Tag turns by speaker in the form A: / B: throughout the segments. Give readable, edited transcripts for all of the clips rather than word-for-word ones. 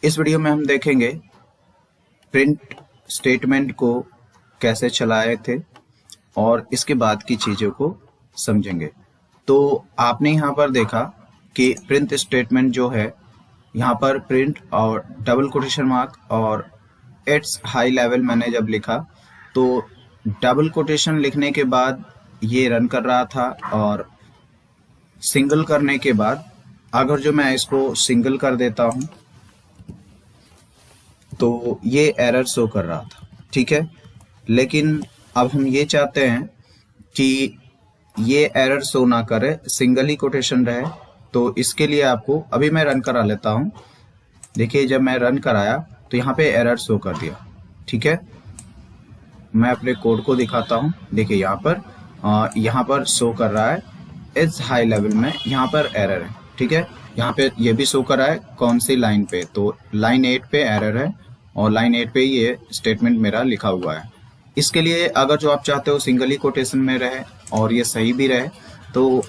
A: इस वीडियो में हम देखेंगे प्रिंट स्टेटमेंट को कैसे चलाए थे और इसके बाद की चीज़ों को समझेंगे। तो आपने यहाँ पर देखा कि प्रिंट स्टेटमेंट जो है, यहाँ पर प्रिंट और डबल कोटेशन मार्क और इट्स हाई लेवल मैंने जब लिखा तो डबल कोटेशन लिखने के बाद ये रन कर रहा था और सिंगल करने के बाद अगर जो मैं इसको सिंगल कर देता हूँ तो ये एरर शो कर रहा था, ठीक है। लेकिन अब हम ये चाहते हैं कि ये एरर शो ना करे, सिंगल ही कोटेशन रहे। तो इसके लिए आपको अभी मैं रन करा लेता हूँ। देखिए जब मैं रन कराया तो यहाँ पे एरर शो कर दिया, ठीक है। मैं अपने कोड को दिखाता हूँ। देखिए यहाँ पर शो कर रहा है इस हाई लेवल में, यहाँ पर एरर है, ठीक है। यहाँ पे ये भी शो कर रहा है कौन सी लाइन पे, तो लाइन 8 पे एरर है और लाइन 8 पे ये स्टेटमेंट मेरा लिखा हुआ है। इसके लिए अगर जो आप चाहते हो सिंगल ही कोटेशन में रहे और ये सही भी रहे, तो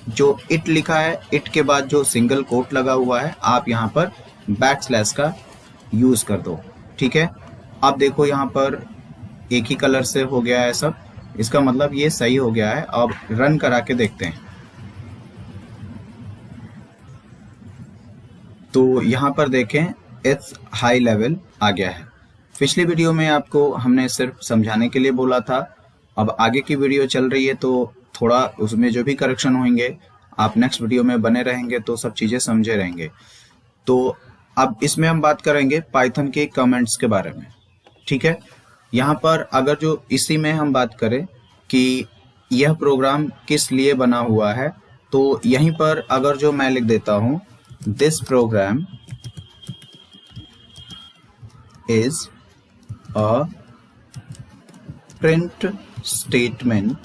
A: जो इट लिखा है, इट के बाद जो सिंगल कोट लगा हुआ है, आप यहाँ पर बैकस्लैश का यूज कर दो, ठीक है। आप देखो यहाँ पर एक ही कलर से हो गया है सब, इसका मतलब ये सही हो गया है। अब रन करा के देखते हैं। तो यहाँ पर देखें इट्स हाई लेवल आ गया है। पिछली वीडियो में आपको हमने सिर्फ समझाने के लिए बोला था, अब आगे की वीडियो चल रही है तो थोड़ा उसमें जो भी करेक्शन होंगे आप नेक्स्ट वीडियो में बने रहेंगे तो सब चीज़ें समझे रहेंगे। तो अब इसमें हम बात करेंगे पाइथन के कमेंट्स के बारे में, ठीक है। यहाँ पर अगर जो इसी में हम बात करें कि यह प्रोग्राम किस लिए बना हुआ है, तो यहीं पर अगर जो मैं लिख देता हूँ this program is a print statement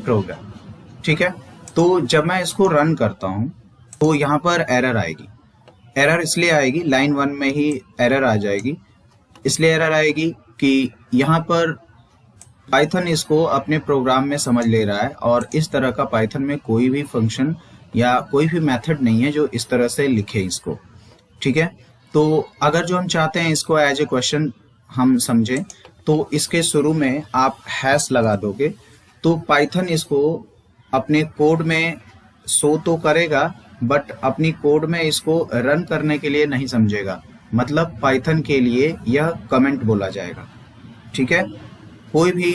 A: program, ठीक है। तो जब मैं इसको रन करता हूं तो यहाँ पर एरर आएगी। एरर इसलिए आएगी, लाइन 1 में ही एरर आ जाएगी। इसलिए एरर आएगी कि यहाँ पर पाइथन इसको अपने प्रोग्राम में समझ ले रहा है और इस तरह का पाइथन में कोई भी फंक्शन या कोई भी मेथड नहीं है जो इस तरह से लिखे इसको, ठीक है। तो अगर जो हम चाहते हैं इसको एज ए क्वेश्चन हम समझें, तो इसके शुरू में आप हैश लगा दोगे तो पाइथन इसको अपने कोड में शो तो करेगा बट अपनी कोड में इसको रन करने के लिए नहीं समझेगा। मतलब पाइथन के लिए यह कमेंट बोला जाएगा, ठीक है। कोई भी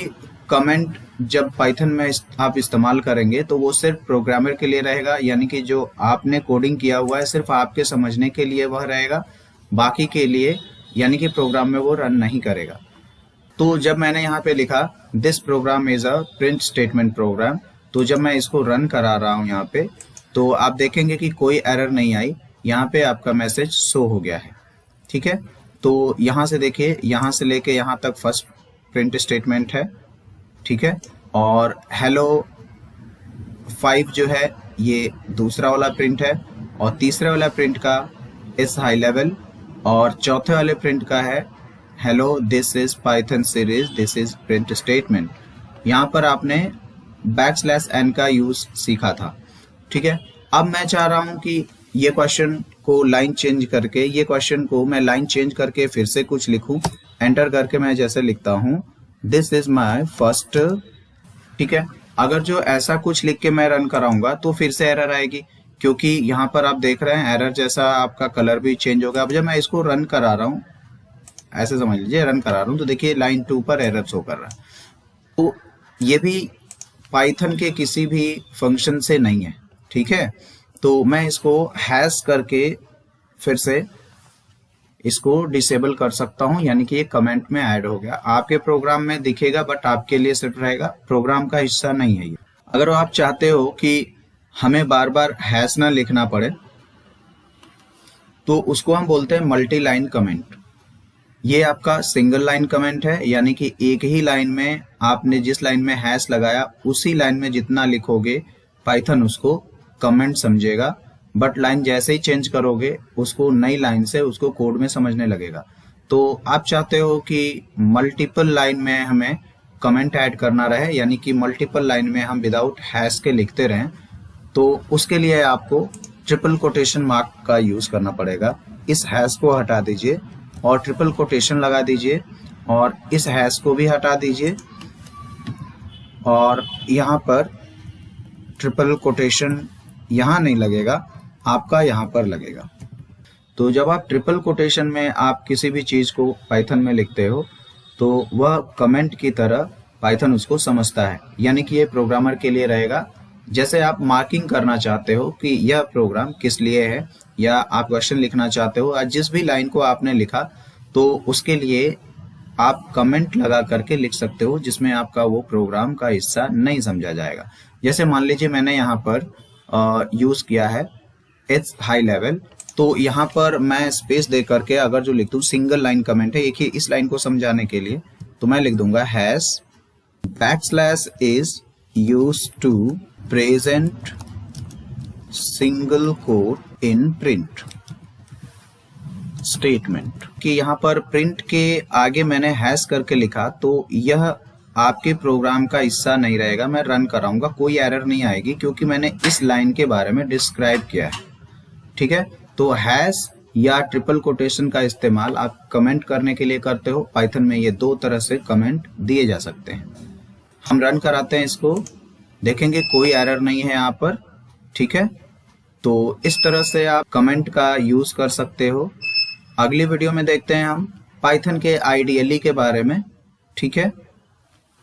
A: कमेंट जब पाइथन में आप इस्तेमाल करेंगे तो वो सिर्फ प्रोग्रामर के लिए रहेगा, यानी कि जो आपने कोडिंग किया हुआ है सिर्फ आपके समझने के लिए वह रहेगा, बाकी के लिए यानी कि प्रोग्राम में वो रन नहीं करेगा। तो जब मैंने यहाँ पे लिखा this program is a print statement program, तो जब मैं इसको रन करा रहा हूँ यहाँ पे, तो आप देखेंगे कि कोई एरर नहीं आई। यहाँ पे आपका मैसेज शो हो गया है, ठीक है। तो यहाँ से देखिए, यहाँ से लेके यहाँ तक फर्स्ट प्रिंट स्टेटमेंट है, ठीक है। और हेलो 5 जो है ये दूसरा वाला प्रिंट है और तीसरे वाला प्रिंट का इस हाई लेवल और चौथे वाले प्रिंट का है hello this is Python series this is print statement. यहाँ पर आपने बैकस्लैश n का यूज सीखा था, ठीक है। अब मैं चाह रहा हूँ कि ये क्वेश्चन को लाइन चेंज करके, ये क्वेश्चन को मैं लाइन चेंज करके फिर से कुछ लिखूं। एंटर करके मैं जैसे लिखता हूँ दिस इज माई फर्स्ट, ठीक है। अगर जो ऐसा कुछ लिख के मैं रन कराऊंगा तो फिर से एरर आएगी, क्योंकि यहाँ पर आप देख रहे हैं एरर जैसा आपका कलर भी चेंज होगा। अब जब मैं इसको रन करा रहा हूँ, ऐसे समझ लीजिए रन करा रहा हूँ, तो देखिए लाइन 2 पर एरर शो कर रहा है। तो ये भी पाइथन के किसी भी फंक्शन से नहीं है, ठीक है। तो मैं इसको हैश करके फिर से इसको डिसेबल कर सकता हूं, यानी कि ये कमेंट में ऐड हो गया। आपके प्रोग्राम में दिखेगा बट आपके लिए सिर्फ रहेगा, प्रोग्राम का हिस्सा नहीं है ये। अगर आप चाहते हो कि हमें बार बार हैश ना लिखना पड़े तो उसको हम बोलते हैं मल्टी लाइन कमेंट। ये आपका सिंगल लाइन कमेंट है, यानी कि एक ही लाइन में आपने जिस लाइन में हैश लगाया उसी लाइन में जितना लिखोगे पाइथन उसको कमेंट समझेगा, बट लाइन जैसे ही चेंज करोगे उसको नई लाइन से उसको कोड में समझने लगेगा। तो आप चाहते हो कि मल्टीपल लाइन में हमें कमेंट ऐड करना रहे, यानी कि मल्टीपल लाइन में हम विदाउट हैश के लिखते रहें, तो उसके लिए आपको ट्रिपल कोटेशन मार्क का यूज करना पड़ेगा। इस हैश को हटा दीजिए और ट्रिपल कोटेशन लगा दीजिए और इस हैश को भी हटा दीजिए और यहाँ पर ट्रिपल कोटेशन यहाँ नहीं लगेगा, आपका यहाँ पर लगेगा। तो जब आप ट्रिपल कोटेशन में आप किसी भी चीज़ को पाइथन में लिखते हो तो वह कमेंट की तरह पाइथन उसको समझता है, यानी कि ये प्रोग्रामर के लिए रहेगा। जैसे आप मार्किंग करना चाहते हो कि यह प्रोग्राम किस लिए है, या आप क्वेश्चन लिखना चाहते हो, जिस भी लाइन को आपने लिखा तो उसके लिए आप कमेंट लगा करके लिख सकते हो जिसमें आपका वो प्रोग्राम का हिस्सा नहीं समझा जाएगा। जैसे मान लीजिए मैंने यहाँ पर यूज़ किया है इट्स हाई लेवल, तो यहाँ पर मैं स्पेस दे करके अगर जो लिख दूँ, सिंगल लाइन कमेंट है एक ही, इस लाइन को समझाने के लिए तो मैं लिख दूंगा hash backslash is used to present single quote in print statement. कि यहाँ पर प्रिंट के आगे मैंने हैश करके लिखा तो यह आपके प्रोग्राम का हिस्सा नहीं रहेगा। मैं रन कराऊंगा, कोई एरर नहीं आएगी क्योंकि मैंने इस लाइन के बारे में डिस्क्राइब किया है। ठीक है, तो हैश या ट्रिपल कोटेशन का इस्तेमाल आप कमेंट करने के लिए करते हो। पाइथन में ये दो तरह से कमेंट दिए जा सकते हैं। हम रन कराते हैं इसको, देखेंगे कोई एरर नहीं है यहाँ पर। ठीक है, तो इस तरह से आप कमेंट का यूज कर सकते हो। अगली वीडियो में देखते हैं हम पाइथन के आईडीएलई के बारे में। ठीक है,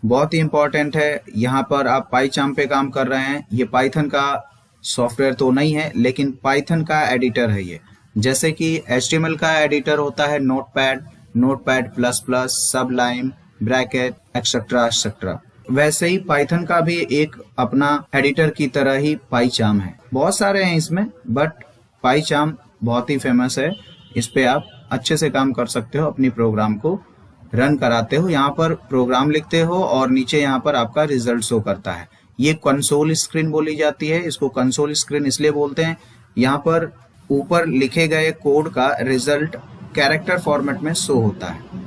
A: बहुत ही इंपॉर्टेंट है। यहाँ पर आप पाइचार्म पे काम कर रहे हैं। ये पाइथन का सॉफ्टवेयर तो नहीं है लेकिन पाइथन का एडिटर है ये। जैसे कि HTML का एडिटर होता है notepad, notepad plus plus, सबलाइन, bracket etcetera etcetera, वैसे ही पाइथन का भी एक अपना एडिटर की तरह ही पाइचार्म है। बहुत सारे हैं इसमें बट पाइचार्म बहुत ही फेमस है। इस पे आप अच्छे से काम कर सकते हो, अपनी प्रोग्राम को रन कराते हो। यहाँ पर प्रोग्राम लिखते हो और नीचे यहाँ पर आपका रिजल्ट शो करता है। ये कंसोल स्क्रीन बोली जाती है। इसको कंसोल स्क्रीन इसलिए बोलते हैं, यहाँ पर ऊपर लिखे गए कोड का रिजल्ट कैरेक्टर फॉर्मेट में शो होता है।